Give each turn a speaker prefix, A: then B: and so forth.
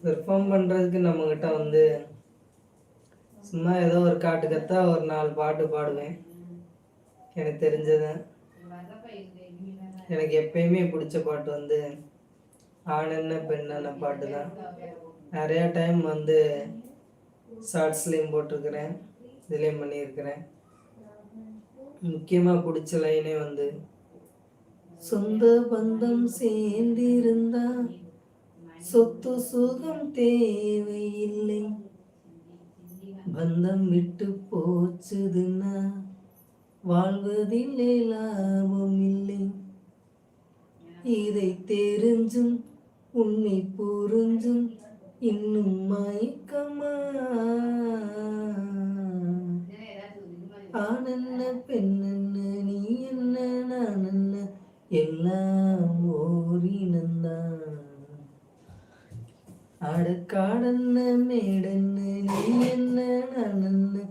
A: Perform பண்ணுறதுக்கு நம்மக்கிட்ட வந்து சும்மா ஏதோ ஒரு காட்டு கத்தா ஒரு 4 பாட்டு பாடுவேன் எனக்கு தெரிஞ்சதை. எனக்கு எப்பயுமே பிடிச்ச பாட்டு வந்து ஆண் என்ன பெண் என்ன பாட்டு தான். நிறையா டைம் வந்து ஷார்ட்ஸ்லேயும் போட்டிருக்கிறேன், இதுலேயும் பண்ணியிருக்கிறேன். முக்கியமாக பிடிச்ச லைனே வந்து சொந்த பந்தம் சேர்ந்திருந்தா சொத்து சுகம் தேவையில்லை, பந்தம் விட்டு போச்சுதுன்னா வாழ்வதில்லை லாபம் இல்லை. இதை தெரிஞ்சும் உன்னை புரிஞ்சும் இன்னும் மயக்கமா, ஆண் என்ன பெண் என்ன நீ என்ன நான் என்ன எல்லாம் ஓரினந்தான். அடக்காடன்ன மேடன்ன நீ என்ன நான் என்ன